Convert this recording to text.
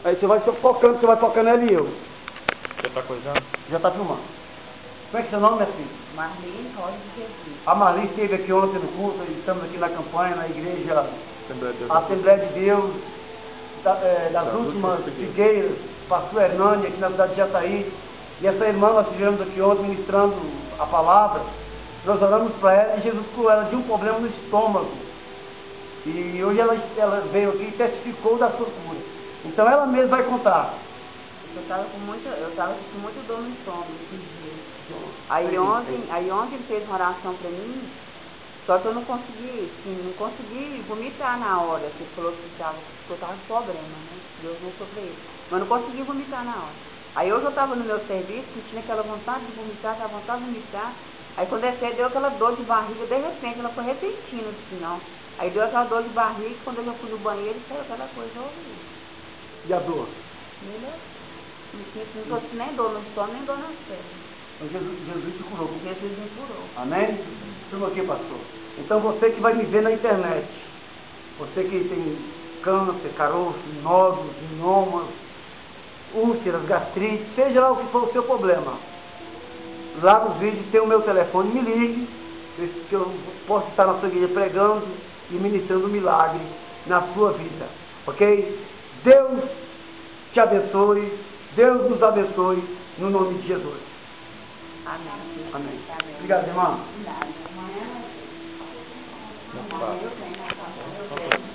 Aí você vai focando, você vai focando ela e eu. Já tá coisando? Já tá filmando. Como é que é seu nome, minha filha? Marlene Rosa de Jesus. A Marlene esteve aqui ontem no culto, estamos aqui na campanha, na igreja Assembleia de Deus. Assembleia de Deus, das últimas figueiras, pastor Hernani, aqui na cidade de Jataí. E essa irmã, nós estivemos aqui ontem ministrando a palavra, nós oramos para ela e Jesus curou ela de um problema no estômago. E hoje ela veio aqui e testificou da sua cura. Então ela mesma vai contar. Eu tava com muita dor no estômago esses dias. Aí ontem ele fez uma oração para mim, só que eu não consegui vomitar na hora, que ele falou que eu tava com problema, né? Deus não sobre ele. Mas não consegui vomitar na hora. Aí hoje eu estava no meu serviço, sentindo aquela vontade de vomitar, aquela vontade de vomitar. Aí quando desceu, deu aquela dor de barriga, de repente, ela foi repentina assim, não. Aí deu aquela dor de barriga, e quando eu já fui no banheiro, saiu aquela coisa horrível. E a dor? Não tô nem dor no estômago, nem dor nas pernas. Jesus te curou. Jesus me curou. Amém? Turma aqui, pastor. Então você que vai me ver na internet, você que tem câncer, caroço, nódulos, miomas, úlceras, gastrite, seja lá o que for o seu problema, lá nos vídeos tem o meu telefone, me ligue, que eu posso estar na sua igreja pregando e ministrando um milagre na sua vida, ok? Deus te abençoe, Deus nos abençoe, no nome de Jesus. Amém. Amém. Obrigado, irmão. Obrigada.